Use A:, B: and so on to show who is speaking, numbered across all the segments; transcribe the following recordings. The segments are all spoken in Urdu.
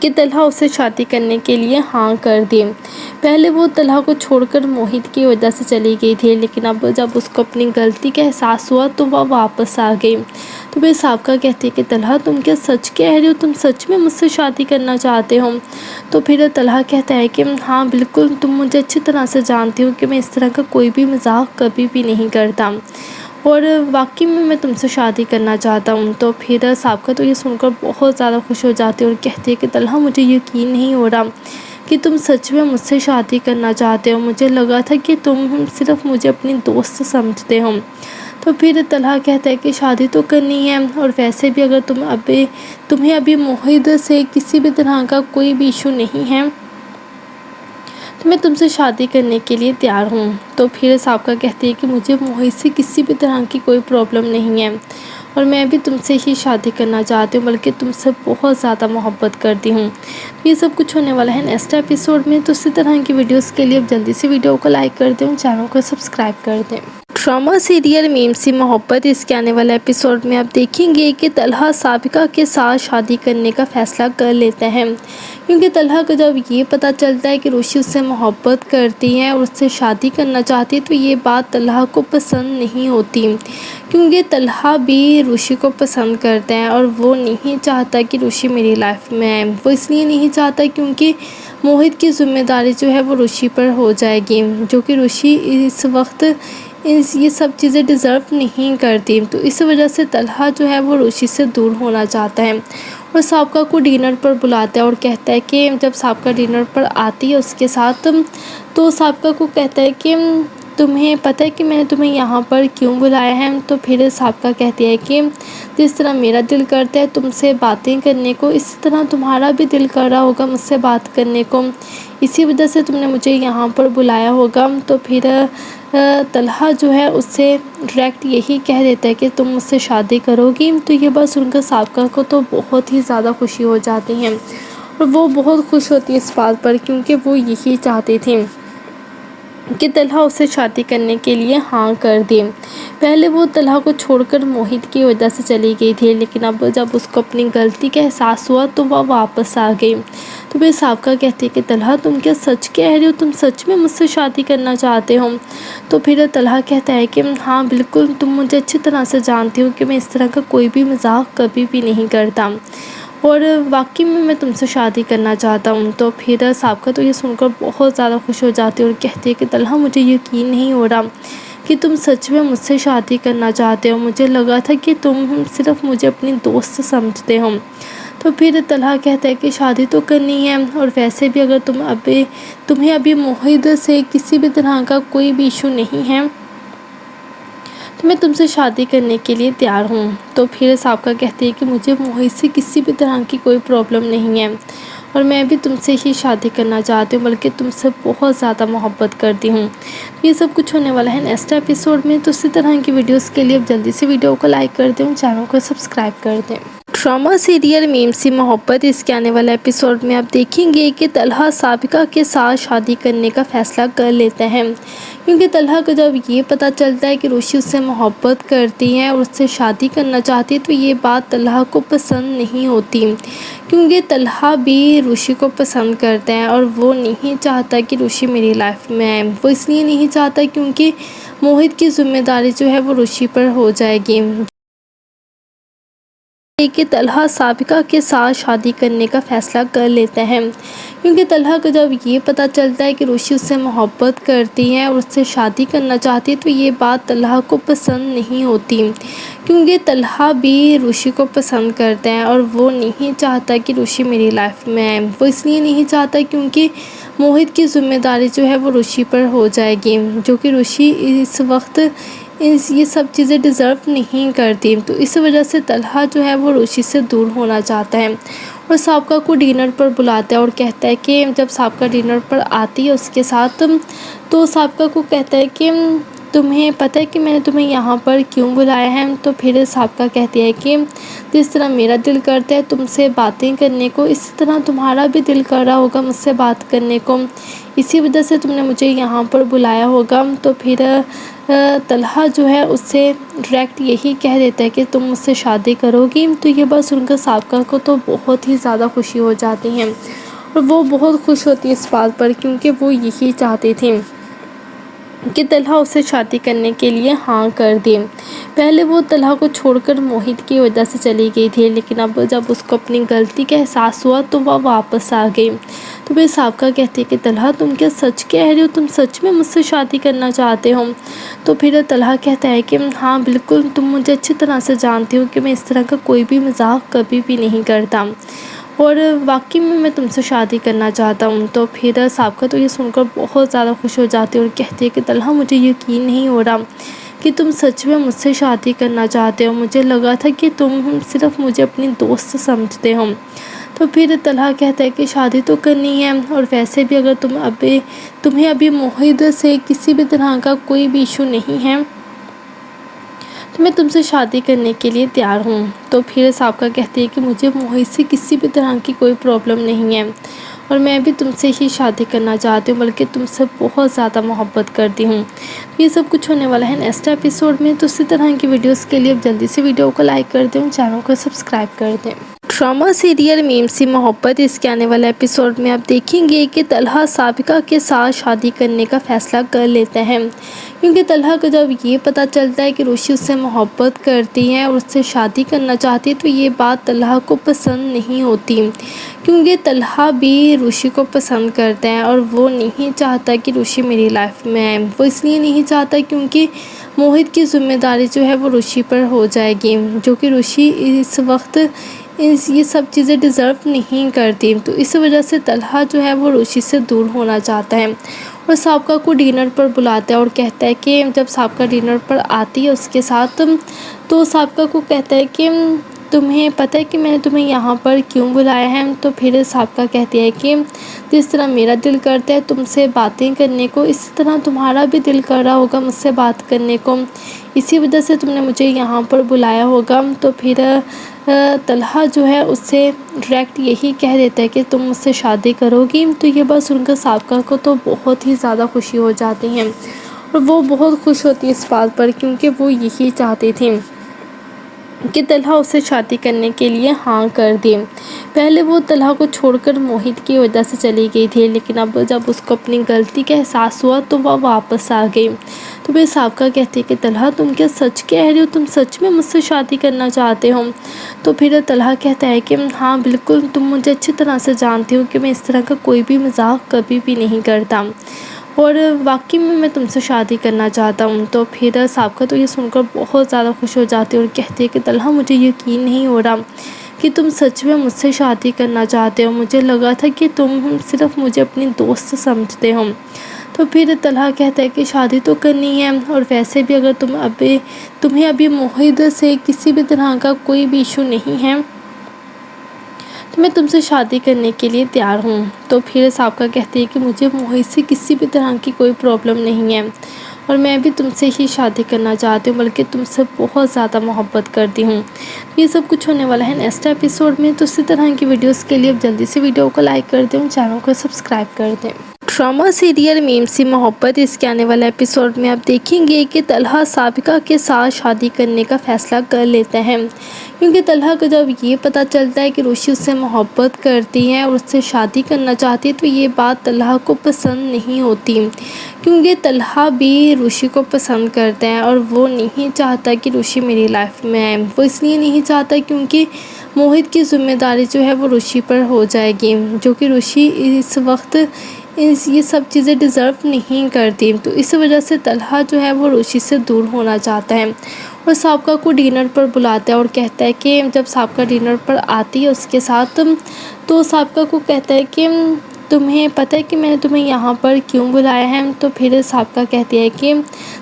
A: کہ طلحہ اسے شادی کرنے کے لیے ہاں کر دی۔ پہلے وہ طلحہ کو چھوڑ کر موہت کی وجہ سے چلی گئی تھی، لیکن اب جب اس کو اپنی غلطی کا احساس ہوا تو وہ واپس آ گئی۔ تو پھر سابقہ کہتی ہے کہ طلحہ تم کیا سچ کہہ رہے ہو، تم سچ میں مجھ سے شادی کرنا چاہتے ہو؟ تو پھر طلحہ کہتا ہے کہ ہاں بالکل، تم مجھے اچھی طرح سے جانتی ہو کہ میں اس طرح کا کوئی بھی مذاق کبھی بھی نہیں کرتا، اور واقعی میں تم سے شادی کرنا چاہتا ہوں۔ تو پھر سابقہ تو یہ سن کر بہت زیادہ خوش ہو جاتی ہے اور کہتی ہے کہ طلحہ مجھے یقین نہیں ہو رہا کہ تم سچ میں مجھ سے شادی کرنا چاہتے ہو، مجھے لگا تھا کہ تم صرف مجھے اپنی دوست سمجھتے ہو۔ تو پھر طلحہ کہتا ہے کہ شادی تو کرنی ہے، اور ویسے بھی اگر تمہیں ابھی موہت سے کسی بھی طرح کا کوئی بھی ایشو نہیں ہے تو میں تم سے شادی کرنے کے لیے تیار ہوں۔ تو پھر سابقہ کہتی ہے کہ مجھے موہت سے کسی بھی طرح کی کوئی پرابلم نہیں ہے، اور میں بھی تم سے ہی شادی کرنا چاہتی ہوں، بلکہ تم سے بہت زیادہ محبت کرتی ہوں۔ یہ سب کچھ ہونے والا ہے نیکسٹ ایپیسوڈ میں، تو اسی طرح کی ویڈیوز کے لیے اب جلدی سے ویڈیو کو لائک کر دیں، چینل کو سبسکرائب کر دیں۔ ڈرامہ سیریل میم سی محبت، اس کے آنے والے ایپیسوڈ میں آپ دیکھیں گے کہ طلحہ سابقہ کے ساتھ شادی کرنے کا فیصلہ کر لیتا ہے، کیونکہ طلحہ کو جب یہ پتہ چلتا ہے کہ روشی اس سے محبت کرتی ہے اور اس سے شادی کرنا چاہتی ہے تو یہ بات طلحہ کو پسند نہیں ہوتی، کیونکہ طلحہ بھی روشی کو پسند کرتا ہے اور وہ نہیں چاہتا کہ روشی میری لائف میں آئے۔ وہ اس لیے نہیں چاہتا کیونکہ موہت کی ذمہ داری جو ہے وہ روشی پر ہو جائے گی، جو کہ روشی اس وقت یہ سب چیزیں ڈیزرو نہیں کرتی۔ تو اس وجہ سے طلحہ جو ہے وہ روشی سے دور ہونا چاہتا ہے اور سابقہ کو ڈنر پر بلاتا ہے اور کہتا ہے کہ جب سابقہ ڈنر پر آتی ہے اس کے ساتھ، تو سابقہ کو کہتا ہے کہ تمہیں پتہ ہے کہ میں نے تمہیں یہاں پر کیوں بلایا ہے؟ تو پھر سابقہ کہتی ہے کہ جس طرح میرا دل کرتا ہے تم سے باتیں کرنے کو، اسی طرح تمہارا بھی دل کر رہا ہوگا مجھ سے بات کرنے کو، اسی وجہ سے تم نے مجھے یہاں پر بلایا ہوگا۔ تو پھر طلحہ جو ہے اس سے ڈائریکٹ یہی کہہ دیتا ہے کہ تم مجھ سے شادی کرو گی۔ تو یہ بات سن کر سابقہ کو تو بہت ہی زیادہ خوشی ہو جاتی ہے، اور وہ بہت خوش ہوتی ہے اس بات پر، کیونکہ وہ یہی چاہتی تھی کہ طلحہ اسے شادی کرنے کے لیے ہاں کر دی۔ پہلے وہ طلحہ کو چھوڑ کر موہت کی وجہ سے چلی گئی تھی، لیکن اب جب اس کو اپنی غلطی کا احساس ہوا تو وہ واپس آ گئی۔ تو پھر سابقہ کہتی ہے کہ طلحہ تم کیا سچ کہہ رہے ہو، تم سچ میں مجھ سے شادی کرنا چاہتے ہو؟ تو پھر طلحہ کہتا ہے کہ ہاں بالکل، تم مجھے اچھی طرح سے جانتی ہو کہ میں اس طرح کا کوئی بھی مذاق کبھی بھی نہیں کرتا، اور واقعی میں تم سے شادی کرنا چاہتا ہوں۔ تو پھر سابقہ تو یہ سن کر بہت زیادہ خوش ہو جاتی ہے اور کہتی ہے کہ طلحہ مجھے یقین نہیں ہو رہا کہ تم سچ میں مجھ سے شادی کرنا چاہتے ہو، مجھے لگا تھا کہ تم صرف مجھے اپنی دوست سمجھتے ہو۔ تو پھر طلحہ کہتا ہے کہ شادی تو کرنی ہے، اور ویسے بھی اگر تمہیں ابھی موہت سے کسی بھی طرح کا کوئی بھی ایشو نہیں ہے تو میں تم سے شادی کرنے کے لیے تیار ہوں۔ تو پھر سابقہ کہتی ہے کہ مجھے موہت سے کسی بھی طرح کی کوئی پرابلم نہیں ہے، اور میں بھی تم سے ہی شادی کرنا چاہتی ہوں، بلکہ تم سے بہت زیادہ محبت کرتی ہوں۔ یہ سب کچھ ہونے والا ہے نیکسٹ ایپیسوڈ میں، تو اسی طرح کی ویڈیوز کے لیے اب جلدی سے ویڈیو کو لائک کر دیں، چینل کو سبسکرائب کر دیں۔ ڈرامہ سیریل میم سی محبت، اس کے آنے والے ایپیسوڈ میں آپ دیکھیں گے کہ طلحہ سابقہ کے ساتھ شادی کرنے کا فیصلہ کر لیتا ہے، کیونکہ طلحہ کو جب یہ پتہ چلتا ہے کہ روشی اس سے محبت کرتی ہے اور اس سے شادی کرنا چاہتی ہے تو یہ بات طلحہ کو پسند نہیں ہوتی، کیونکہ طلحہ بھی روشی کو پسند کرتا ہے اور وہ نہیں چاہتا کہ روشی میری لائف میں آئے۔ وہ اس لیے نہیں چاہتا کیونکہ موہت کی ذمہ داری جو ہے وہ روشی پر ہو جائے گی، کہ طلحہ سابقہ کے ساتھ شادی کرنے کا فیصلہ کر لیتا ہے، کیونکہ طلحہ کو جب یہ پتہ چلتا ہے کہ روشی اس سے محبت کرتی ہے اور اس سے شادی کرنا چاہتی ہے تو یہ بات طلحہ کو پسند نہیں ہوتی، کیونکہ طلحہ بھی روشی کو پسند کرتا ہے اور وہ نہیں چاہتا کہ روشی میری لائف میں آئے۔ وہ اس لیے نہیں چاہتا کیونکہ موہت کی ذمہ داری جو ہے وہ روشی پر ہو جائے گی، جو کہ روشی اس وقت یہ سب چیزیں ڈیزرو نہیں کرتی۔ تو اس وجہ سے طلحہ جو ہے وہ روشی سے دور ہونا چاہتا ہے اور سابقہ کو ڈنر پر بلاتا ہے اور کہتا ہے کہ جب سابقہ ڈنر پر آتی ہے اس کے ساتھ، تو سابقہ کو کہتا ہے کہ تمہیں پتہ ہے کہ میں نے تمہیں یہاں پر کیوں بلایا ہے؟ تو پھر سابقہ کہتی ہے کہ جس طرح میرا دل کرتا ہے تم سے باتیں کرنے کو، اسی طرح تمہارا بھی دل کر رہا ہوگا مجھ سے بات کرنے کو، اسی وجہ سے تم نے مجھے یہاں پر بلایا ہوگا۔ تو پھر طلحہ جو ہے اس سے ڈائریکٹ یہی کہہ دیتا ہے کہ تم مجھ سے شادی کرو گی۔ تو یہ بات سن کر سابقہ کو تو بہت ہی زیادہ خوشی ہو جاتی ہے، اور وہ بہت خوش ہوتی ہے اس بات پر، کیونکہ وہ یہی چاہتی تھی کہ طلحہ اسے شادی کرنے کے لیے ہاں کر دے۔ پہلے وہ طلحہ کو چھوڑ کر موہت کی وجہ سے چلی گئی تھی، لیکن اب جب اس کو اپنی غلطی کا احساس ہوا تو وہ واپس آ گئی۔ تو پھر سابقہ کہتی ہے کہ طلحہ تم کیا سچ کہہ رہی ہو؟ تم سچ میں مجھ سے شادی کرنا چاہتے ہو؟ تو پھر طلحہ کہتا ہے کہ ہاں بالکل، تم مجھے اچھی طرح سے جانتی ہو کہ میں اس طرح کا کوئی بھی مذاق کبھی بھی نہیں کرتا، اور واقعی میں تم سے شادی کرنا چاہتا ہوں۔ تو پھر سابقہ تو یہ سن کر بہت زیادہ خوش ہو جاتی ہے اور کہتی ہے کہ طلحہ مجھے یقین نہیں ہو رہا کہ تم سچ میں مجھ سے شادی کرنا چاہتے ہو، مجھے لگا تھا کہ تم صرف مجھے اپنی دوست سمجھتے ہو۔ تو پھر طلحہ کہتا ہے کہ شادی تو کرنی ہے، اور ویسے بھی اگر تمہیں ابھی موہت سے کسی بھی طرح کا کوئی بھی ایشو نہیں ہے تو میں تم سے شادی کرنے کے لیے تیار ہوں۔ تو پھر سابقہ کہتی ہے کہ مجھے موہت سے کسی بھی طرح کی کوئی پرابلم نہیں ہے، اور میں بھی تم سے ہی شادی کرنا چاہتی ہوں، بلکہ تم سے بہت زیادہ محبت کرتی ہوں۔ یہ سب کچھ ہونے والا ہے نیکسٹ ایپیسوڈ میں، تو اسی طرح کی ویڈیوز کے لیے اب جلدی سے ویڈیو کو لائک کر دیں، چینل کو سبسکرائب کر دیں۔ ڈرامہ سیریل میم سی محبت، اس کے آنے والے ایپیسوڈ میں آپ دیکھیں گے کہ طلحہ سابقہ کے ساتھ شادی کرنے کا فیصلہ کر لیتا ہے، کیونکہ طلحہ کو جب یہ پتہ چلتا ہے کہ روشی اس سے محبت کرتی ہے اور اس سے شادی کرنا چاہتی ہے تو یہ بات طلحہ کو پسند نہیں ہوتی، کیونکہ طلحہ بھی روشی کو پسند کرتا ہے اور وہ نہیں چاہتا کہ روشی میری لائف میں آئے۔ وہ اس لیے نہیں چاہتا کیونکہ موہت کی ذمہ داری جو ہے وہ روشی پر ہو جائے گی، جو کہ روشی اس وقت یہ سب چیزیں ڈیزرو نہیں کرتی۔ تو اس وجہ سے طلحہ جو ہے وہ روشی سے دور ہونا چاہتا ہے، اور سابقہ کو ڈنر پر بلاتا ہے اور کہتا ہے کہ جب سابقہ ڈنر پر آتی ہے اس کے ساتھ، تو سابقہ کو کہتا ہے کہ تمہیں پتہ ہے کہ میں نے تمہیں یہاں پر کیوں بلایا ہے؟ تو پھر سابقہ کہتی ہے کہ جس طرح میرا دل کرتا ہے تم سے باتیں کرنے کو، اسی طرح تمہارا بھی دل کر رہا ہوگا مجھ سے بات کرنے کو، اسی وجہ سے تم نے مجھے یہاں پر بلایا ہوگا۔ تو پھر طلحہ جو ہے اس سے ڈائریکٹ یہی کہہ دیتا ہے کہ تم مجھ سے شادی کرو گی۔ تو یہ بات سن کر سابقہ کو تو بہت ہی زیادہ خوشی ہو جاتی ہے، اور وہ بہت خوش ہوتی ہے اس بات پر، کیونکہ وہ یہی چاہتی تھی کہ طلحہ اسے شادی کرنے کے لیے ہاں کر دے۔ پہلے وہ طلحہ کو چھوڑ کر موہت کی وجہ سے چلی گئی تھی، لیکن اب جب اس کو اپنی غلطی کا احساس ہوا تو وہ واپس آ گئی۔ تو پھر سابقہ کہتی ہے کہ طلحہ تم کیا سچ کہہ رہی ہو؟ تم سچ میں مجھ سے شادی کرنا چاہتے ہو؟ تو پھر طلحہ کہتا ہے کہ ہاں بالکل، تم مجھے اچھی طرح سے جانتی ہو کہ میں اس طرح کا کوئی بھی مذاق کبھی بھی نہیں کرتا، اور واقعی میں تم سے شادی کرنا چاہتا ہوں۔ تو پھر سابقہ تو یہ سن کر بہت زیادہ خوش ہو جاتی ہے اور کہتی ہے کہ طلحہ مجھے یقین نہیں ہو رہا کہ تم سچ میں مجھ سے شادی کرنا چاہتے ہو، مجھے لگا تھا کہ تم صرف مجھے اپنی دوست سمجھتے ہو۔ تو پھر طلحہ کہتا ہے کہ شادی تو کرنی ہے، اور ویسے بھی اگر تمہیں ابھی موہت سے کسی بھی طرح کا کوئی بھی ایشو نہیں ہے تو میں تم سے شادی کرنے کے لیے تیار ہوں۔ تو پھر سابقہ کہتی ہے کہ مجھے موہت سے کسی بھی طرح کی کوئی پرابلم نہیں ہے، اور میں بھی تم سے ہی شادی کرنا چاہتی ہوں، بلکہ تم سے بہت زیادہ محبت کرتی ہوں۔ یہ سب کچھ ہونے والا ہے نیکسٹ ایپیسوڈ میں، تو اسی طرح کی ویڈیوز کے لیے اب جلدی سے ویڈیو کو لائک کر دیں، چینل کو سبسکرائب کر دیں۔ ڈرامہ سیریل میم سی محبت، اس کے آنے والے ایپیسوڈ میں آپ دیکھیں گے کہ طلحہ سابقہ کے ساتھ شادی کرنے کا فیصلہ کر لیتا ہے، کیونکہ طلحہ کو جب یہ پتہ چلتا ہے کہ روشی اس سے محبت کرتی ہے اور اس سے شادی کرنا چاہتی ہے تو یہ بات طلحہ کو پسند نہیں ہوتی، کیونکہ طلحہ بھی روشی کو پسند کرتا ہے اور وہ نہیں چاہتا کہ روشی میری لائف میں آئے۔ وہ اس لیے نہیں چاہتا کیونکہ موہت کی ذمہ داری جو ہے وہ روشی پر ہو جائے گی، جو کہ روشی اس وقت یہ سب چیزیں ڈیزرو نہیں کرتی۔ تو اس وجہ سے طلحہ جو ہے وہ روشی سے دور ہونا چاہتا ہے، اور سابقہ کو ڈنر پر بلاتا ہے اور کہتا ہے کہ جب سابقہ ڈنر پر آتی ہے اس کے ساتھ، تو سابقہ کو کہتا ہے کہ تمہیں پتہ ہے کہ میں نے تمہیں یہاں پر کیوں بلایا ہے؟ تو پھر سابقہ کہتی ہے کہ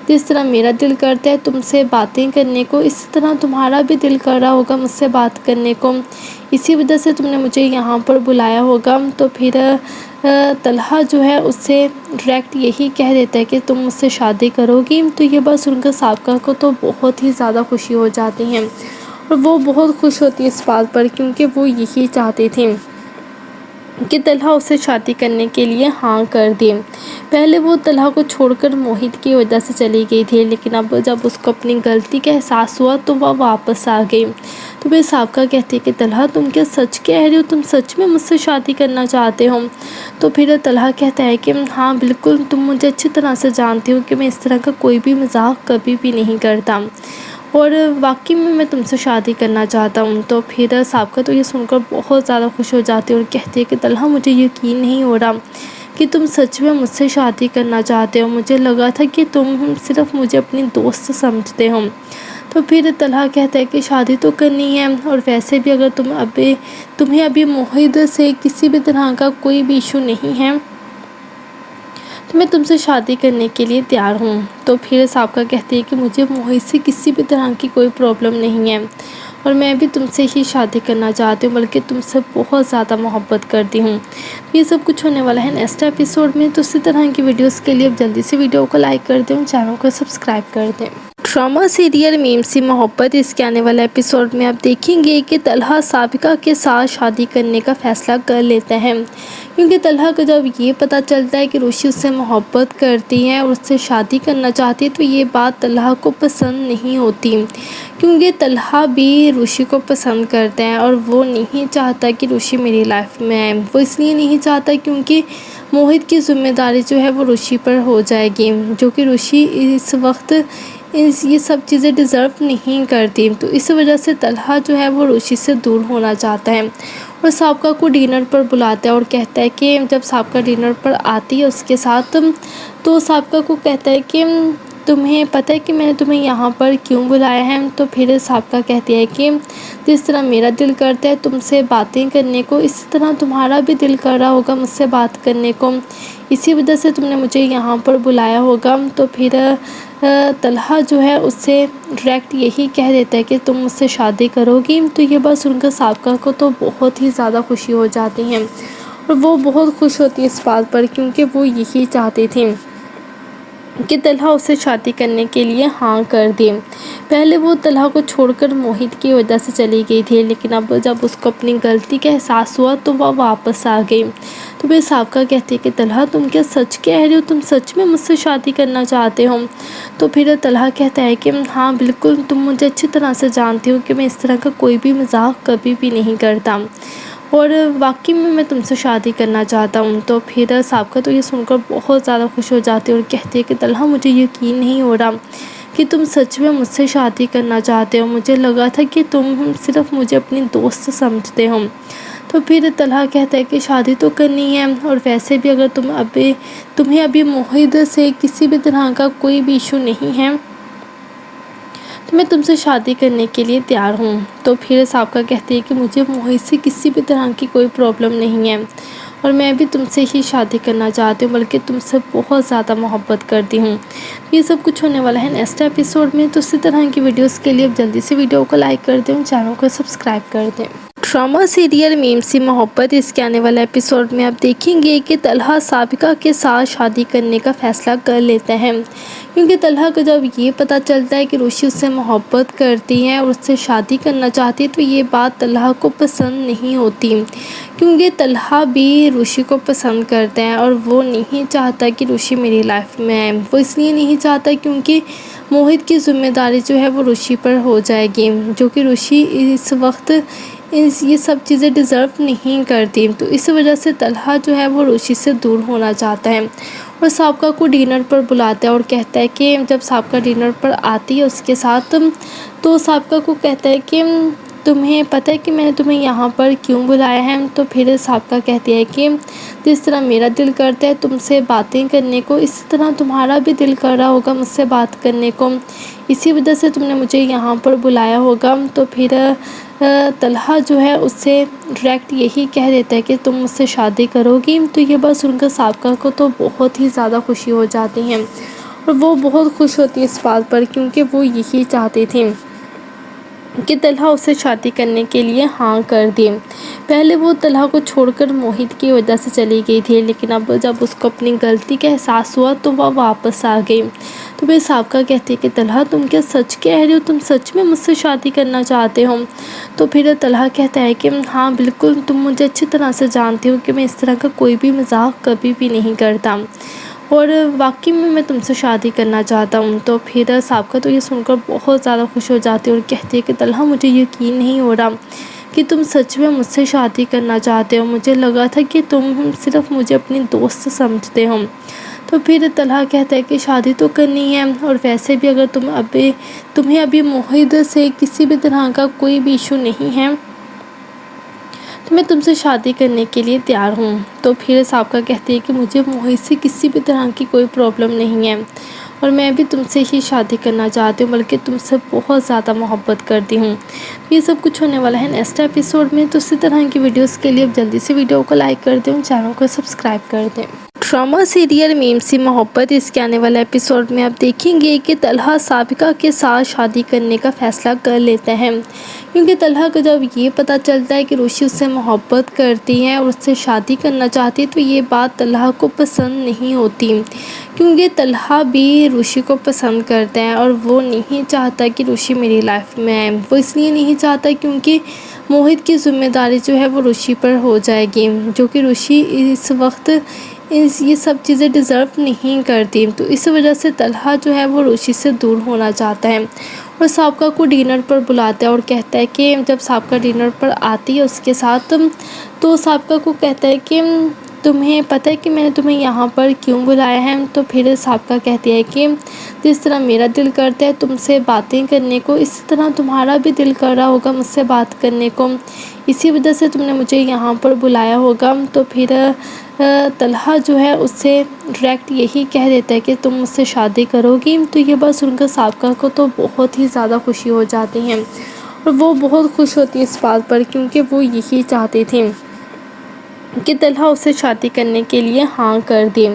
A: جس طرح میرا دل کرتا ہے تم سے باتیں کرنے کو، اسی طرح تمہارا بھی دل کر رہا ہوگا مجھ سے بات کرنے کو، اسی وجہ سے تم نے مجھے یہاں پر بلایا ہوگا۔ تو پھر طلحہ جو ہے اس سے ڈائریکٹ یہی کہہ دیتا ہے کہ تم مجھ سے شادی کرو گی۔ تو یہ بات سن کر سابقہ کو تو بہت ہی زیادہ خوشی ہو جاتی ہے اور وہ بہت خوش ہوتی ہے اس بات پر، کیونکہ وہ یہی چاہتی تھی کہ طلحہ اسے شادی کرنے کے لیے ہاں کر دے۔ پہلے وہ طلحہ کو چھوڑ کر موہت کی وجہ سے چلی گئی تھی، لیکن اب جب اس کو اپنی غلطی کا احساس ہوا تو وہ واپس آ گئی۔ تو پھر سابقہ کہتی ہے کہ طلحہ تم کیا سچ کہہ رہے ہو، تم سچ میں مجھ سے شادی کرنا چاہتے ہو؟ تو پھر طلحہ کہتا ہے کہ ہاں بالکل، تم مجھے اچھی طرح سے جانتی ہو کہ میں اس طرح کا کوئی بھی مذاق کبھی بھی نہیں کرتا، اور واقعی میں تم سے شادی کرنا چاہتا ہوں۔ تو پھر سابقہ تو یہ سن کر بہت زیادہ خوش ہو جاتی ہے اور کہتی ہے کہ طلحہ مجھے یقین نہیں ہو رہا کہ تم سچ میں مجھ سے شادی کرنا چاہتے ہو، مجھے لگا تھا کہ تم صرف مجھے اپنی دوست سمجھتے ہو۔ تو پھر طلحہ کہتا ہے کہ شادی تو کرنی ہے، اور ویسے بھی اگر تمہیں ابھی موہت سے کسی بھی طرح کا کوئی بھی ایشو نہیں ہے تو میں تم سے شادی کرنے کے لیے تیار ہوں۔ تو پھر سابقہ کہتی ہے کہ مجھے موہت سے کسی بھی طرح کی کوئی پرابلم نہیں ہے، اور میں بھی تم سے ہی شادی کرنا چاہتی ہوں، بلکہ تم سے بہت زیادہ محبت کرتی ہوں۔ یہ سب کچھ ہونے والا ہے نیکسٹ ایپیسوڈ میں، تو اسی طرح کی ویڈیوز کے لیے اب جلدی سے ویڈیو کو لائک کر دیں، چینل کو سبسکرائب کر دیں۔ ڈرامہ سیریل میم سی محبت، اس کے آنے والے ایپیسوڈ میں آپ دیکھیں گے کہ طلحہ سابقہ کے ساتھ شادی کرنے کا فیصلہ کر لیتا ہے، کیونکہ طلحہ کو جب یہ پتہ چلتا ہے کہ روشی اس سے محبت کرتی ہے اور اس سے شادی کرنا چاہتی ہے تو یہ بات طلحہ کو پسند نہیں ہوتی، کیونکہ طلحہ بھی روشی کو پسند کرتا ہے اور وہ نہیں چاہتا کہ روشی میری لائف میں آئے۔ وہ اس لیے نہیں چاہتا کیونکہ موہت کی ذمہ داری جو ہے وہ روشی پر ہو جائے گی، جو کہ روشی اس وقت یہ سب چیزیں ڈیزرو نہیں کرتی۔ تو اس وجہ سے طلحہ جو ہے وہ روشی سے دور ہونا چاہتا ہے اور سابقہ کو ڈنر پر بلاتا ہے اور کہتا ہے کہ جب سابقہ ڈنر پر آتی ہے اس کے ساتھ، تو سابقہ کو کہتا ہے کہ تمہیں پتہ ہے کہ میں نے تمہیں یہاں پر کیوں بلایا ہے؟ تو پھر سابقہ کہتی ہے کہ جس طرح میرا دل کرتا ہے تم سے باتیں کرنے کو، اسی طرح تمہارا بھی دل کر رہا ہوگا مجھ سے بات کرنے کو، اسی وجہ سے تم نے مجھے یہاں پر بلایا ہوگا۔ تو پھر طلحہ جو ہے اس سے ڈائریکٹ یہی کہہ دیتا ہے کہ تم مجھ سے شادی کرو گی۔ تو یہ بات سن کر سابقہ کو تو بہت ہی زیادہ خوشی ہو جاتی ہے اور وہ بہت خوش ہوتی ہے اس بات پر، کیونکہ وہ یہی چاہتی تھی کہ طلحہ اسے شادی کرنے کے لیے ہاں کر دے۔ پہلے وہ طلحہ کو چھوڑ کر موہت کی وجہ سے چلی گئی تھی، لیکن اب جب اس کو اپنی غلطی کا احساس ہوا تو وہ واپس آ گئی۔ تو پھر سابقہ کہتی ہے کہ طلحہ تم کیا سچ کہہ رہے ہو، تم سچ میں مجھ سے شادی کرنا چاہتے ہو؟ تو پھر طلحہ کہتا ہے کہ ہاں بالکل، تم مجھے اچھی طرح سے جانتی ہو کہ میں اس طرح کا کوئی بھی مذاق کبھی بھی نہیں کرتا، اور واقعی میں تم سے شادی کرنا چاہتا ہوں۔ تو پھر سابقہ تو یہ سن کر بہت زیادہ خوش ہو جاتی ہے اور کہتی ہے کہ طلحہ مجھے یقین نہیں ہو رہا کہ تم سچ میں مجھ سے شادی کرنا چاہتے ہو، مجھے لگا تھا کہ تم صرف مجھے اپنی دوست سمجھتے ہو۔ تو پھر طلحہ کہتا ہے کہ شادی تو کرنی ہے، اور ویسے بھی اگر تمہیں ابھی موہت سے کسی بھی طرح کا کوئی بھی ایشو نہیں ہے تو میں تم سے شادی کرنے کے لیے تیار ہوں۔ تو پھر سابقہ کہتی ہے کہ مجھے موہت سے کسی بھی طرح کی کوئی پرابلم نہیں ہے، اور میں بھی تم سے ہی شادی کرنا چاہتی ہوں، بلکہ تم سے بہت زیادہ محبت کرتی ہوں۔ یہ سب کچھ ہونے والا ہے نیکسٹ ایپیسوڈ میں، تو اسی طرح کی ویڈیوز کے لیے اب جلدی سے ویڈیو کو لائک کر دیں، چینل کو سبسکرائب کر دیں۔ ڈرامہ سیریل میم سی محبت، اس کے آنے والے ایپیسوڈ میں آپ دیکھیں گے کہ طلحہ سابقہ کے ساتھ شادی کرنے کا فیصلہ کر لیتا ہے، کیونکہ طلحہ کو جب یہ پتہ چلتا ہے کہ روشی اس سے محبت کرتی ہے اور اس سے شادی کرنا چاہتی ہے تو یہ بات طلحہ کو پسند نہیں ہوتی، کیونکہ طلحہ بھی روشی کو پسند کرتا ہے اور وہ نہیں چاہتا کہ روشی میری لائف میں آئے۔ وہ اس لیے نہیں چاہتا کیونکہ موہت کی ذمہ داری جو ہے وہ روشی پر ہو جائے گی، جو کہ روشی اس وقت یہ سب چیزیں ڈیزرو نہیں کرتی۔ تو اس وجہ سے طلحہ جو ہے وہ روشی سے دور ہونا چاہتا ہے اور سابقہ کو ڈنر پر بلاتا ہے اور کہتا ہے کہ جب سابقہ ڈنر پر آتی ہے اس کے ساتھ، تو سابقہ کو کہتا ہے کہ تمہیں پتہ ہے کہ میں نے تمہیں یہاں پر کیوں بلایا ہے؟ تو پھر سابقہ کہتی ہے کہ جس طرح میرا دل کرتا ہے تم سے باتیں کرنے کو، اسی طرح تمہارا بھی دل کر رہا ہوگا مجھ سے بات کرنے کو، اسی وجہ سے تم نے مجھے یہاں پر بلایا ہوگا۔ تو پھر طلحہ جو ہے اس سے ڈائریکٹ یہی کہہ دیتا ہے کہ تم مجھ سے شادی کرو گی۔ تو یہ بات سن کر سابقہ کو تو بہت ہی زیادہ خوشی ہو جاتی ہے اور وہ بہت خوش ہوتی ہے اس بات پر، کیونکہ وہ یہی چاہتی تھی کہ طلحہ اسے شادی کرنے کے لیے ہاں کر دی۔ پہلے وہ طلحہ کو چھوڑ کر موہت کی وجہ سے چلی گئی تھی، لیکن اب جب اس کو اپنی غلطی کا احساس ہوا تو وہ واپس آ گئی۔ تو پھر سابقہ کہتی ہے کہ طلحہ تم کیا سچ کہہ رہے ہو، تم سچ میں مجھ سے شادی کرنا چاہتے ہو؟ تو پھر طلحہ کہتا ہے کہ ہاں بالکل، تم مجھے اچھی طرح سے جانتے ہو کہ میں اس طرح کا کوئی بھی مذاق کبھی بھی نہیں کرتا، اور واقعی میں تم سے شادی کرنا چاہتا ہوں۔ تو پھر سابقہ تو یہ سن کر بہت زیادہ خوش ہو جاتی ہے اور کہتی ہے کہ طلحہ مجھے یقین نہیں ہو رہا کہ تم سچ میں مجھ سے شادی کرنا چاہتے ہو، مجھے لگا تھا کہ تم صرف مجھے اپنی دوست سمجھتے ہو۔ تو پھر طلحہ کہتا ہے کہ شادی تو کرنی ہے، اور ویسے بھی اگر تمہیں ابھی موہت سے کسی بھی طرح کا کوئی بھی ایشو نہیں ہے تو میں تم سے شادی کرنے کے لیے تیار ہوں۔ تو پھر سابقہ کہتی ہے کہ مجھے موہت سے کسی بھی طرح کی کوئی پرابلم نہیں ہے، اور میں بھی تم سے ہی شادی کرنا چاہتی ہوں، بلکہ تم سے بہت زیادہ محبت کرتی ہوں۔ یہ سب کچھ ہونے والا ہے نیکسٹ ایپیسوڈ میں، تو اسی طرح کی ویڈیوز کے لیے اب جلدی سے ویڈیو کو لائک کر دیں، چینل کو سبسکرائب کر دیں۔ ڈرامہ سیریل میم سی محبت، اس کے آنے والے ایپیسوڈ میں آپ دیکھیں گے کہ طلحہ سابقہ کے ساتھ شادی کرنے کا فیصلہ کر لیتا ہے، کیونکہ طلحہ کو جب یہ پتہ چلتا ہے کہ روشی اس سے محبت کرتی ہے اور اس سے شادی کرنا چاہتی ہے تو یہ بات طلحہ کو پسند نہیں ہوتی، کیونکہ طلحہ بھی روشی کو پسند کرتا ہے اور وہ نہیں چاہتا کہ روشی میری لائف میں آئے۔ وہ اس لیے نہیں چاہتا کیونکہ موہت کی ذمہ داری جو ہے وہ روشی پر ہو جائے گی، جو کہ روشی اس وقت یہ سب چیزیں ڈیزرو نہیں کرتی۔ تو اس وجہ سے طلحہ جو ہے وہ روشی سے دور ہونا چاہتا ہے، اور سابقہ کو ڈنر پر بلاتا ہے اور کہتا ہے کہ جب سابقہ ڈنر پر آتی ہے اس کے ساتھ، تو سابقہ کو کہتا ہے کہ تمہیں پتہ ہے کہ میں نے تمہیں یہاں پر کیوں بلایا ہے؟ تو پھر سابقہ کہتی ہے کہ جس طرح میرا دل کرتا ہے تم سے باتیں کرنے کو، اسی طرح تمہارا بھی دل کر رہا ہوگا مجھ سے بات کرنے کو، اسی وجہ سے تم نے مجھے یہاں پر بلایا ہوگا۔ تو پھر طلحہ جو ہے اس سے ڈائریکٹ یہی کہہ دیتا ہے کہ تم مجھ سے شادی کرو گی۔ تو یہ بات سن کر سابقہ کو تو بہت ہی زیادہ خوشی ہو جاتی ہے، اور وہ بہت خوش ہوتی ہے اس بات پر، کیونکہ وہ یہی چاہتی تھی کہ طلحہ اسے شادی کرنے کے لیے ہاں کر دی۔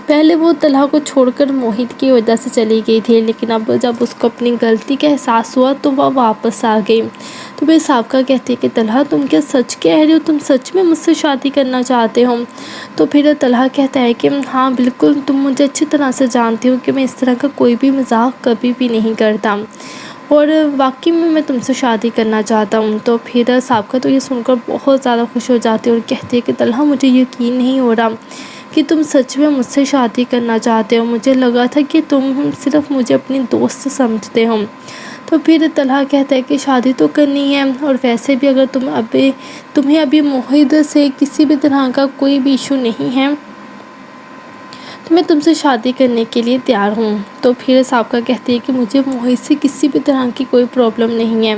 A: پہلے وہ طلحہ کو چھوڑ کر موہت کی وجہ سے چلی گئی تھی، لیکن اب جب اس کو اپنی غلطی کا احساس ہوا تو وہ واپس آ گئی۔ تو پھر سابقہ کہتی ہے کہ طلحہ تم کیا سچ کہہ رہے ہو، تم سچ میں مجھ سے شادی کرنا چاہتے ہو؟ تو پھر طلحہ کہتا ہے کہ ہاں بالکل، تم مجھے اچھی طرح سے جانتے ہو کہ میں اس طرح کا کوئی بھی مذاق کبھی بھی نہیں کرتا، اور واقعی میں تم سے شادی کرنا چاہتا ہوں۔ تو پھر سابقہ تو یہ سن کر بہت زیادہ خوش ہو جاتی ہے اور کہتی ہے کہ طلحہ مجھے یقین نہیں ہو رہا کہ تم سچ میں مجھ سے شادی کرنا چاہتے ہو، مجھے لگا تھا کہ تم صرف مجھے اپنی دوست سمجھتے ہو۔ تو پھر طلحہ کہتا ہے کہ شادی تو کرنی ہے، اور ویسے بھی اگر تمہیں ابھی موہت سے کسی بھی طرح کا کوئی بھی ایشو نہیں ہے تو میں تم سے شادی کرنے کے لیے تیار ہوں۔ تو پھر سابقہ کہتی ہے کہ مجھے موہت سے کسی بھی طرح کی کوئی پرابلم نہیں ہے،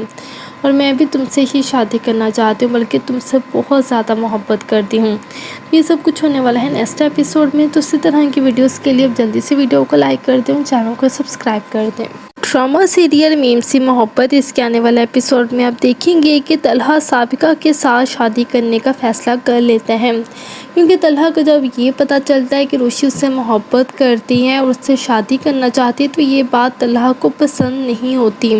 A: اور میں بھی تم سے ہی شادی کرنا چاہتی ہوں، بلکہ تم سے بہت زیادہ محبت کرتی ہوں۔ یہ سب کچھ ہونے والا ہے نیکسٹ ایپیسوڈ میں، تو اسی طرح کی ویڈیوز کے لیے اب جلدی سے ویڈیو کو لائک کر دیں، چینل کو سبسکرائب کر دیں۔ ڈرامہ سیریل میم سی محبت، اس کے آنے والے ایپیسوڈ میں آپ دیکھیں گے کہ طلحہ سابقہ کے ساتھ شادی کرنے کا فیصلہ کر لیتا ہے، کیونکہ طلحہ کو جب یہ پتہ چلتا ہے کہ روشی اس سے محبت کرتی ہے اور اس سے شادی کرنا چاہتی ہے تو یہ بات طلحہ کو پسند نہیں ہوتی،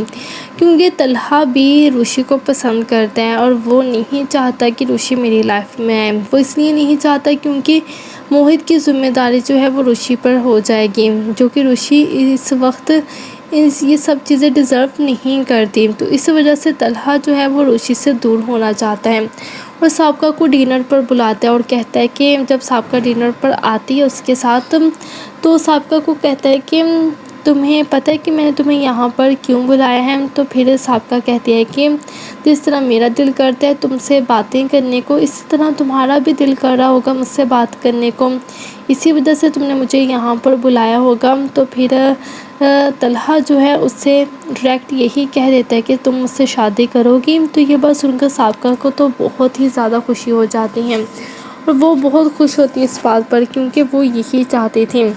A: کیونکہ طلحہ بھی روشی کو پسند کرتا ہے اور وہ نہیں چاہتا کہ روشی میری لائف میں آئے۔ وہ اس لیے نہیں چاہتا کیونکہ موہت کی ذمہ داری جو ہے وہ روشی پر ہو جائے گی، جو کہ روشی اس وقت یہ سب چیزیں ڈیزرو نہیں کرتی۔ تو اس وجہ سے طلحہ جو ہے وہ روشی سے دور ہونا چاہتا ہے، اور سابقہ کو ڈنر پر بلاتا ہے اور کہتا ہے کہ جب سابقہ ڈنر پر آتی ہے اس کے ساتھ، تو سابقہ کو کہتا ہے کہ تمہیں پتہ ہے کہ میں نے تمہیں یہاں پر کیوں بلایا ہے؟ تو پھر سابقہ کہتی ہے کہ جس طرح میرا دل کرتا ہے تم سے باتیں کرنے کو، اسی طرح تمہارا بھی دل کر رہا ہوگا مجھ سے بات کرنے کو، اسی وجہ سے تم نے مجھے یہاں پر بلایا ہوگا۔ تو پھر طلحہ جو ہے اس سے ڈائریکٹ یہی کہہ دیتا ہے کہ تم مجھ سے شادی کرو گی۔ تو یہ بات سن کر سابقہ کو تو بہت ہی زیادہ خوشی ہو جاتی ہے، اور وہ بہت خوش ہوتی ہے اس بات پر، کیونکہ وہ یہی چاہتی تھی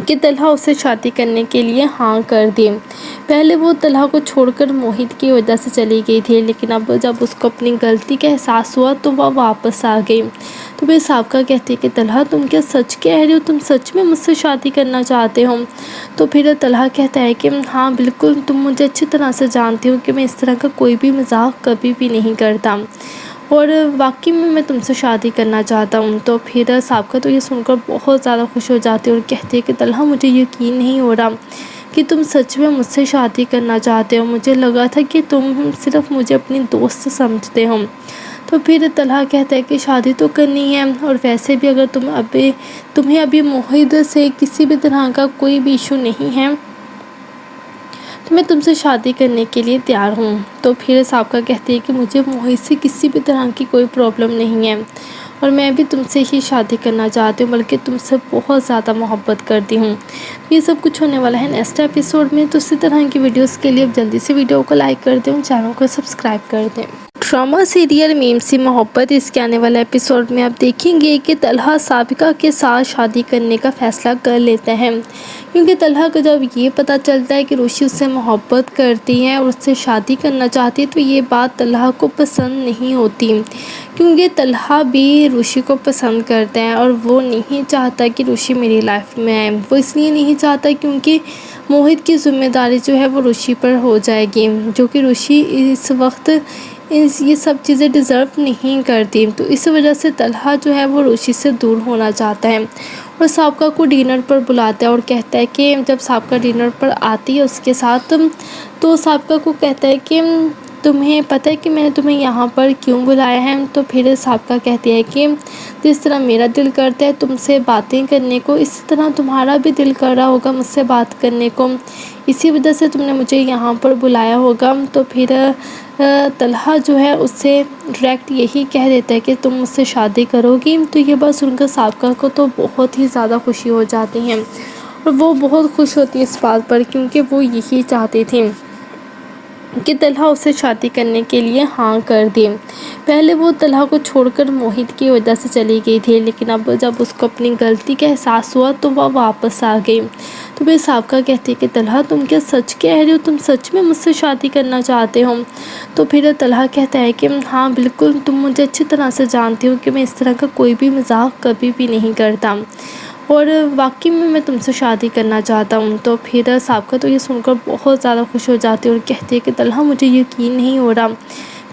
A: کہ طلحہ اسے شادی کرنے کے لیے ہاں کر دی۔ پہلے وہ طلحہ کو چھوڑ کر موہت کی وجہ سے چلی گئی تھی، لیکن اب جب اس کو اپنی غلطی کا احساس ہوا تو وہ واپس آ گئی۔ تو پھر سابقہ کہتی ہے کہ طلحہ تم کیا سچ کہہ رہے ہو، تم سچ میں مجھ سے شادی کرنا چاہتے ہو؟ تو پھر طلحہ کہتا ہے کہ ہاں بالکل، تم مجھے اچھی طرح سے جانتے ہو کہ میں اس طرح کا کوئی بھی مذاق کبھی بھی نہیں کرتا، اور واقعی میں تم سے شادی کرنا چاہتا ہوں۔ تو پھر سابقہ تو یہ سن کر بہت زیادہ خوش ہو جاتی ہے اور کہتی ہے کہ طلحہ مجھے یقین نہیں ہو رہا کہ تم سچ میں مجھ سے شادی کرنا چاہتے ہو، مجھے لگا تھا کہ تم صرف مجھے اپنی دوست سمجھتے ہو۔ تو پھر طلحہ کہتا ہے کہ شادی تو کرنی ہے، اور ویسے بھی اگر تمہیں ابھی موہد سے کسی بھی طرح کا کوئی بھی ایشو نہیں ہے تو میں تم سے شادی کرنے کے لیے تیار ہوں۔ تو پھر سابقہ کہتی ہے کہ مجھے موہد سے کسی بھی طرح کی کوئی پرابلم نہیں ہے، اور میں بھی تم سے ہی شادی کرنا چاہتی ہوں، بلکہ تم سے بہت زیادہ محبت کرتی ہوں۔ یہ سب کچھ ہونے والا ہے نیکسٹ ایپیسوڈ میں، تو اسی طرح کی ویڈیوز کے لیے اب جلدی سے ویڈیو کو لائک کر دیں اور چینل کو سبسکرائب کر دیں۔ ڈرامہ سیریل میم سی محبت، اس کے آنے والے ایپیسوڈ میں آپ دیکھیں گے کہ طلحہ سابقہ کے ساتھ شادی کرنے کا فیصلہ کر لیتا ہے، کیونکہ طلحہ کو جب یہ پتہ چلتا ہے کہ روشی اس سے محبت کرتی ہے اور اس سے شادی کرنا چاہتی ہے تو یہ بات طلحہ کو پسند نہیں ہوتی، کیونکہ طلحہ بھی روشی کو پسند کرتا ہے اور وہ نہیں چاہتا کہ روشی میری لائف میں آئے۔ وہ اس لیے نہیں چاہتا کیونکہ موہد کی ذمہ داری جو ہے وہ روشی پر ہو جائے گی، جو کہ روشی اس وقت یہ سب چیزیں ڈیزرو نہیں کرتی، تو اس وجہ سے طلحہ جو ہے وہ روشی سے دور ہونا چاہتا ہے اور سابقہ کو ڈنر پر بلاتا ہے اور کہتا ہے کہ جب سابقہ ڈنر پر آتی ہے اس کے ساتھ، تو سابقہ کو کہتا ہے کہ تمہیں پتہ ہے کہ میں نے تمہیں یہاں پر کیوں بلایا ہے؟ تو پھر سابقہ کہتی ہے کہ جس طرح میرا دل کرتا ہے تم سے باتیں کرنے کو، اسی طرح تمہارا بھی دل کر رہا ہوگا مجھ سے بات کرنے کو، اسی وجہ سے تم نے مجھے یہاں پر بلایا ہوگا۔ تو پھر طلحہ جو ہے اس سے ڈائریکٹ یہی کہہ دیتا ہے کہ تم مجھ سے شادی کرو گی۔ تو یہ بات سن کر سابقہ کو تو بہت ہی زیادہ خوشی ہو جاتی ہے، اور وہ بہت خوش ہوتی ہے اس بات پر، کیونکہ وہ یہی چاہتی تھی کہ طلحہ اسے شادی کرنے کے لیے ہاں کر دے۔ پہلے وہ طلحہ کو چھوڑ کر موہد کی وجہ سے چلی گئی تھی، لیکن اب جب اس کو اپنی غلطی کا احساس ہوا تو وہ واپس آ گئی۔ تو پھر سابقہ کہتی ہے کہ طلحہ تم کیا سچ کہہ رہے ہو، تم سچ میں مجھ سے شادی کرنا چاہتے ہو؟ تو پھر طلحہ کہتا ہے کہ ہاں بالکل، تم مجھے اچھی طرح سے جانتے ہو کہ میں اس طرح کا کوئی بھی مذاق کبھی بھی نہیں کرتا، اور واقعی میں تم سے شادی کرنا چاہتا ہوں۔ تو پھر سابقہ تو یہ سن کر بہت زیادہ خوش ہو جاتی ہے اور کہتی ہے کہ طلحہ مجھے یقین نہیں ہو رہا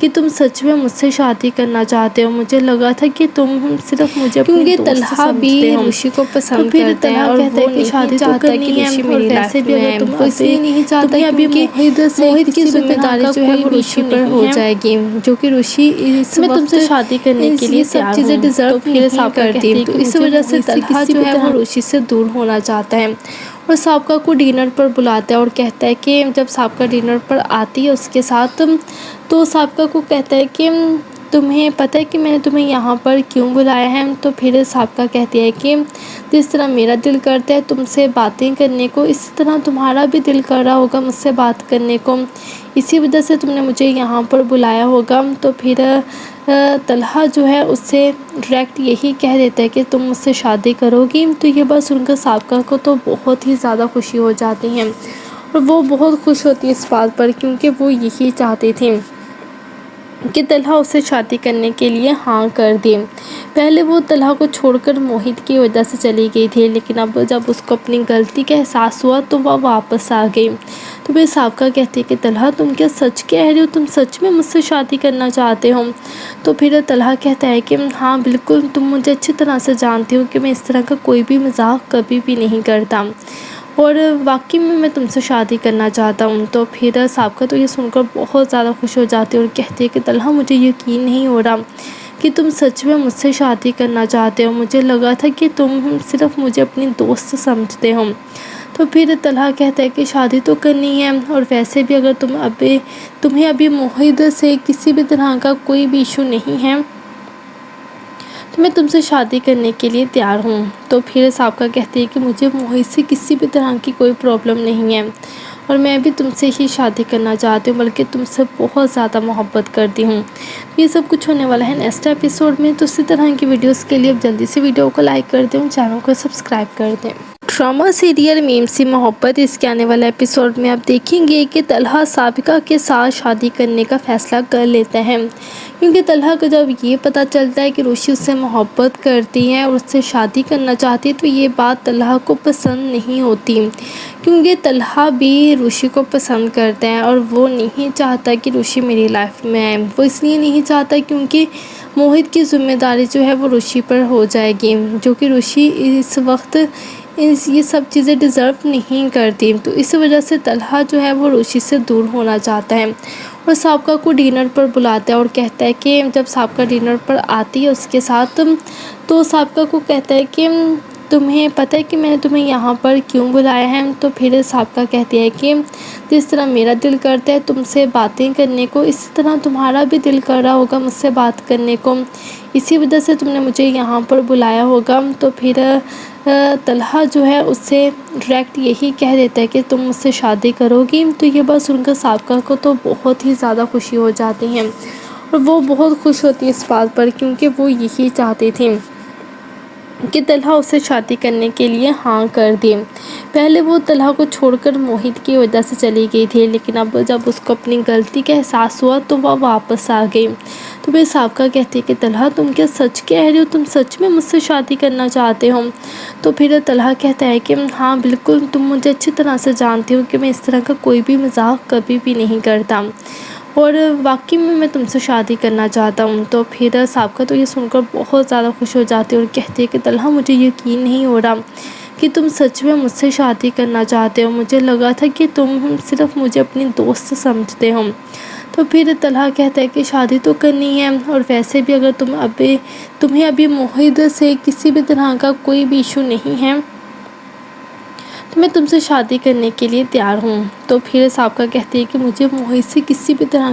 A: کہ تم سچ میں مجھ سے شادی کرنا چاہتے ہو، مجھے لگا تھا کہ تم صرف مجھے اپنی دوست سمجھتے ہو۔
B: روشی کو پسند
A: پھر
B: کرتا ہے
A: طلحہ
B: اور
A: کہتا ہے
B: وہ
A: کہ شادی
B: نہیں
A: تو
B: چاہتا
A: کرنی
B: کہ
A: ہے،
B: روشی
A: اور
B: میری
A: ویسے
B: لائف
A: بھی
B: میں
A: اگر
B: آئے۔
A: تم
B: وہ اس لیے نہیں چاہتا
A: تمہیں ابھی
B: کیونکہ
A: موہد سے
B: موہد کی
A: کسی بھی
B: ذمہ
A: طرح
B: داری
A: کا
B: جو ہے
A: کوئی
B: وہ
A: بھی
B: روشی
A: ایشو
B: پر ہو
A: نہیں ہے،
B: جائے گی، جو کہ روشی اس
A: میں تم
B: وقت
A: سے شادی کرنے کے لیے
B: یہ سب
A: تیار
B: چیزیں
A: ہوں۔
B: ڈیزرو
A: تو پھر
B: نہیں
A: سابقہ
B: کرتی،
A: کہتی ہے
B: تو
A: کہ
B: اس
A: مجھے
B: وجہ سے
A: موہد سے
B: طلحہ
A: کسی
B: جو
A: بھی
B: ہے
A: طرح
B: وہ روشی سے
A: دور ہونا چاہتا ہے اور سابقہ کو ڈنر پر بلاتا ہے اور کہتا ہے کہ جب سابقہ ڈنر پر آتی ہے اس کے ساتھ، تو سابقہ کو کہتا ہے کہ تمہیں پتہ ہے کہ میں نے تمہیں یہاں پر کیوں بلایا ہے؟ تو پھر سابقہ کہتی ہے کہ جس طرح میرا دل کرتا ہے تم سے باتیں کرنے کو، اسی طرح تمہارا بھی دل کر رہا ہوگا مجھ سے بات کرنے کو، اسی وجہ سے تم نے مجھے یہاں پر بلایا ہوگا۔ تو پھر طلحہ جو ہے اس سے ڈائریکٹ یہی کہہ دیتا ہے کہ تم مجھ سے شادی کرو گی۔ تو یہ بات سن کر سابقہ کو تو بہت ہی زیادہ خوشی ہو جاتی ہے، اور وہ بہت خوش ہوتی ہے اس بات پر، کیونکہ وہ یہی چاہتی تھی کہ طلحہ اسے شادی کرنے کے لیے ہاں کر دے۔ پہلے وہ طلحہ کو چھوڑ کر موہد کی وجہ سے چلی گئی تھی، لیکن اب جب اس کو اپنی غلطی کا احساس ہوا تو وہ واپس آ گئی۔ تو پھر سابقہ کہتی ہے کہ طلحہ تم کیا سچ کہہ رہے ہو، تم سچ میں مجھ سے شادی کرنا چاہتے ہو؟ تو پھر طلحہ کہتا ہے کہ ہاں بالکل، تم مجھے اچھی طرح سے جانتے ہو کہ میں اس طرح کا کوئی بھی مذاق کبھی بھی نہیں کرتا، اور واقعی میں تم سے شادی کرنا چاہتا ہوں۔ تو پھر سابقہ تو یہ سن کر بہت زیادہ خوش ہو جاتی ہے اور کہتی ہے کہ طلحہ مجھے یقین نہیں ہو رہا کہ تم سچ میں مجھ سے شادی کرنا چاہتے ہو، مجھے لگا تھا کہ تم صرف مجھے اپنی دوست سمجھتے ہو۔ تو پھر طلحہ کہتا ہے کہ شادی تو کرنی ہے، اور ویسے بھی اگر تمہیں ابھی موہد سے کسی بھی طرح کا کوئی بھی ایشو نہیں ہے تو میں تم سے شادی کرنے کے لیے تیار ہوں۔ تو پھر سابقہ کہتی ہے کہ مجھے موہد سے کسی بھی طرح کی کوئی پرابلم نہیں ہے، اور میں بھی تم سے ہی شادی کرنا چاہتی ہوں، بلکہ تم سے بہت زیادہ محبت کرتی ہوں۔ یہ سب کچھ ہونے والا ہے نیکسٹ ایپیسوڈ میں، تو اسی طرح کی ویڈیوز کے لیے اب جلدی سے ویڈیو کو لائک کر دیں اور چینل کو سبسکرائب کر دیں۔ ڈرامہ سیریل میم سی محبت، اس کے آنے والے ایپیسوڈ میں آپ دیکھیں گے کہ طلحہ سابقہ کے ساتھ شادی کرنے کا فیصلہ کر لیتا ہے، کیونکہ طلحہ کو جب یہ پتہ چلتا ہے کہ روشی اس سے محبت کرتی ہے اور اس سے شادی کرنا چاہتی ہے تو یہ بات طلحہ کو پسند نہیں ہوتی، کیونکہ طلحہ بھی روشی کو پسند کرتا ہے اور وہ نہیں چاہتا کہ روشی میری لائف میں آئے۔ وہ اس لیے نہیں چاہتا کیونکہ موہت کی ذمہ داری جو ہے وہ روشی پر ہو جائے گی، جو کہ روشی اس وقت یہ سب چیزیں ڈیزرو نہیں کرتی، تو اس وجہ سے طلحہ جو ہے وہ روشی سے دور ہونا چاہتا ہے اور سابقہ کو ڈنر پر بلاتا ہے اور کہتا ہے کہ جب سابقہ ڈنر پر آتی ہے اس کے ساتھ تو سابقہ کو کہتا ہے کہ تمہیں پتہ ہے کہ میں نے تمہیں یہاں پر کیوں بلایا ہے؟ تو پھر سابقہ کہتی ہے کہ جس طرح میرا دل کرتا ہے تم سے باتیں کرنے کو، اسی طرح تمہارا بھی دل کر رہا ہوگا مجھ سے بات کرنے کو، اسی وجہ سے تم نے مجھے یہاں پر بلایا ہوگا۔ تو پھر طلحہ جو ہے اس سے ڈائریکٹ یہی کہہ دیتا ہے کہ تم مجھ سے شادی کرو گی۔ تو یہ بات سن کر سابقہ کو تو بہت ہی زیادہ خوشی ہو جاتی ہے اور وہ بہت خوش ہوتی ہے اس بات پر، کیونکہ وہ یہی چاہتی تھی کہ طلحہ اسے شادی کرنے کے لیے ہاں کر دے۔ پہلے وہ طلحہ کو چھوڑ کر موہت کی وجہ سے چلی گئی تھی، لیکن اب جب اس کو اپنی غلطی کا احساس ہوا تو وہ واپس آ گئی۔ تو پھر سابقہ کہتی ہے کہ طلحہ تم کیا سچ کہہ رہے ہو؟ تم سچ میں مجھ سے شادی کرنا چاہتے ہو؟ تو پھر طلحہ کہتا ہے کہ ہاں بالکل، تم مجھے اچھی طرح سے جانتی ہو کہ میں اس طرح کا کوئی بھی مذاق کبھی بھی نہیں کرتا اور واقعی میں تم سے شادی کرنا چاہتا ہوں۔ تو پھر سابقہ تو یہ سن کر بہت زیادہ خوش ہو جاتی ہے اور کہتی ہے کہ طلحہ مجھے یقین نہیں ہو رہا کہ تم سچ میں مجھ سے شادی کرنا چاہتے ہو، مجھے لگا تھا کہ تم صرف مجھے اپنی دوست سمجھتے ہو۔ تو پھر طلحہ کہتا ہے کہ شادی تو کرنی ہے اور ویسے بھی اگر تمہیں ابھی موہت سے کسی بھی طرح کا کوئی بھی ایشو نہیں ہے تو میں تم سے شادی کرنے کے لیے تیار ہوں۔ تو پھر سابقہ کہتی ہے کہ مجھے موہت سے کسی بھی طرح